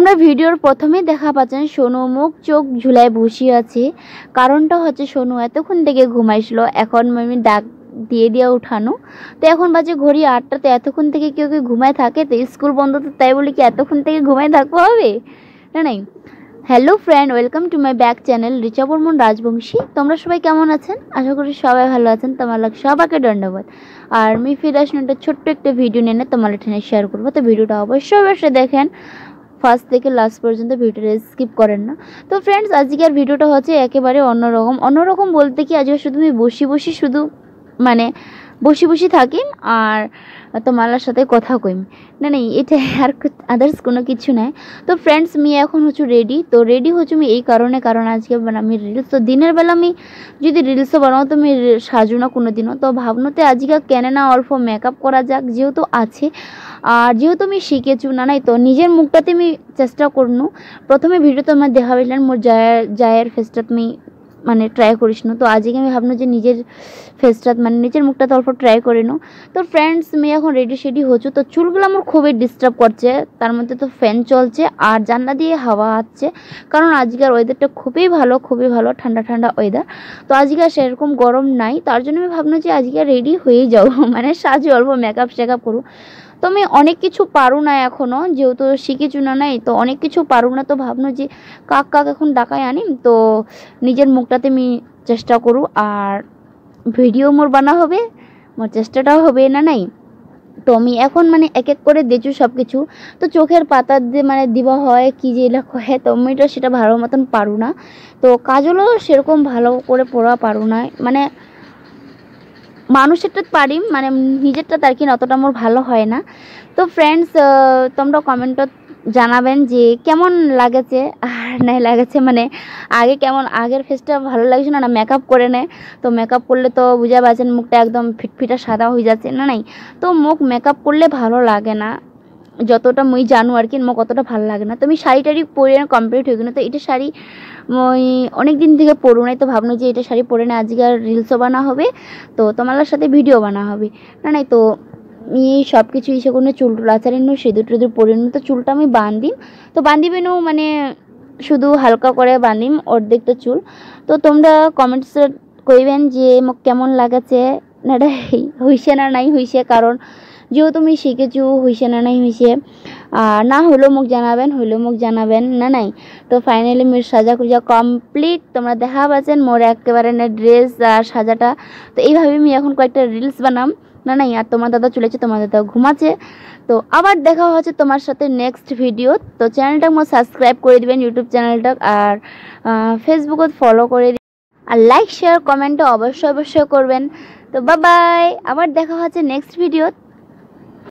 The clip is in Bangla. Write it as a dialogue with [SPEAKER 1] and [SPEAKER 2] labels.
[SPEAKER 1] তোমরা ভিডিওর প্রথমেই দেখা পাচ্ছেন সোনু মুখ চোখ ঝুলায় বসে আছে। কারণটা হচ্ছে সোনু এতক্ষণ থেকে ঘুমাইছিল, এখন আমি ডাক দিয়ে উঠানো। তো এখন বাজে ঘড়ি 8টা। তো এতক্ষণ থেকে কেউ ঘুমায় থাকে? তো স্কুল বন্ধ, তো তাই বলে কি এতক্ষণ থেকে ঘুমায় থাকবো হবে না? নাই। Hello friend, welcome to my back channel Richa Barman Rajbanshi. তোমরা সবাই কেমন আছেন? আশা করি সবাই ভালো আছেন। তোমার সবাইকে ধন্যবাদ। আর আমি ফিরে আসলে একটা ছোট্ট একটা ভিডিও নিয়ে তোমার এখানে শেয়ার করবো। তো ভিডিওটা অবশ্যই দেখেন, ফার্স্ট থেকে লাস্ট পর্যন্ত ভিডিওটা স্কিপ করেন না। তো ফ্রেন্ডস, আজকের ভিডিওটা হচ্ছে একেবারে অন্যরকম বলতে কি, আজকে শুধু আমি বসি শুধু মানে বসি থাকি আর তোমার সাথে কথা কইম না, এটা আর আদার্স কোনো কিছু নাই। তো ফ্রেন্ডস, আমি এখন হচ্ছে রেডি। তো রেডি হচ্ছে আমি এই কারণ আজকে আমি রিলস, তো দিনের বেলা আমি যদি রিলসও বানাও তো আমি সাজু না কোনো দিনও। তো ভাবনোতে আজকে কেন না অল্প মেকআপ করা যাক, যেহেতু আছে আর যেহেতু আমি শিখেছি নাই, তো নিজের মুখটাতে আমি চেষ্টা করনু। প্রথমে ভিডিওতে আমার দেখা পাইলেন মোর জায়ের ফেসটা তুমি মানে ট্রাই করিস না। তো আজকে আমি ভাবনো যে নিজের ফেসটা মানে নিজের মুখটাতে অল্প ট্রাই করে নো। তো ফ্রেন্ডস, আমি এখন রেডি হচ্ছি। তো চুলগুলো আমার খুবই ডিস্টার্ব করছে, তার মধ্যে তো ফ্যান চলছে আর জানলা দিয়ে হাওয়া আসছে। কারণ আজকের ওয়েদারটা খুবই ভালো, ঠান্ডা ওয়েদার। তো আজকে সেরকম গরম নাই, তার জন্য আমি ভাবনো যে আজকে রেডি হয়ে যাও, মানে সাজু অল্প মেকআপ করু। তো আমি অনেক কিছু পারু না এখনও, যেহেতু শিখেছি না নাই, তো অনেক কিছু পারু না। তো ভাবনো যে কাক এখন ডাকায় আনিম, তো নিজের মুখটাতে আমি চেষ্টা করু আর ভিডিও মোর বানা হবে, মোর চেষ্টাটাও হবে না নাই। তো আমি এখন মানে এক এক করে দেখছি সব কিছু। তো চোখের পাতা দিয়ে মানে দিবা হয় কি যে এলা কহে, তো আমি সেটা ভালো মতন পারু না। তো কাজলও সেরকম ভালো করে পড়া পারু না, মানে মানুষেরটা পারি, মানে নিজেরটা তার কি অতটা মোর ভালো হয় না। তো ফ্রেন্ডস, তোমরা কমেন্টত জানাবেন যে কেমন লাগেছে আর নাই লাগেছে, মানে আগে কেমন, আগের ফেসটা ভালো লাগছে না মেকআপ করে নেয়। তো মেকআপ করলে তো বুঝা পাচ্ছেন মুখটা একদম ফিটফিটা সাদা হয়ে যাচ্ছে না নাই। তো মুখ মেকআপ করলে ভালো লাগে না, যতটা মুই জানো আর কি, মোক অতটা ভালো লাগে না। তো আমি শাড়ি টাড়ি পরে কমপ্লিট হয়ে গেল। তো এটা শাড়ি মই অনেক দিন থেকে পরু নাই, তো ভাবনো যে এটা শাড়ি পরে না আজকে আর রিলসও বানা হবে, তো তোমার সাথে ভিডিও বানা হবে না নাই। তো সব কিছু ইসে কোনো চুল টুল আচারে নো, সিঁদুর টিঁদুর পরে নো। তো চুলটা আমি বান্ধিম, তো বান্ধিবে নো মানে শুধু হালকা করে বান্ধিম অর্ধেকটা চুল। তো তোমরা কমেন্টসে কইবেন যে মোক কেমন লাগাছে না, হইছে না নাই হইছে, কারণ যেহেতু আমি শিখেছি হইছে না নাই হইছে। না হলেও মোক জানাবেন না নাই। তো ফাইনালি মোর সাজা খুঁজা কমপ্লিট, তোমরা দেখা পাচ্ছেন মোর একেবারে না ড্রেস আর সাজাটা। তো এইভাবে আমি এখন কয়েকটা রিলস বানাম না নাই। আর তোমার দাদা চলেছে, তোমার দাদা ঘুমাচ্ছে। তো আবার দেখা হচ্ছে তোমার সাথে নেক্সট ভিডিও। তো চ্যানেলটা মোর সাবস্ক্রাইব করে দিবেন, ইউটিউব চ্যানেলটা, আর ফেসবুকত ফলো করে দিবেন, আর লাইক শেয়ার কমেন্টও অবশ্যই করবেন। তো বাই, আবার দেখা হচ্ছে নেক্সট ভিডিও।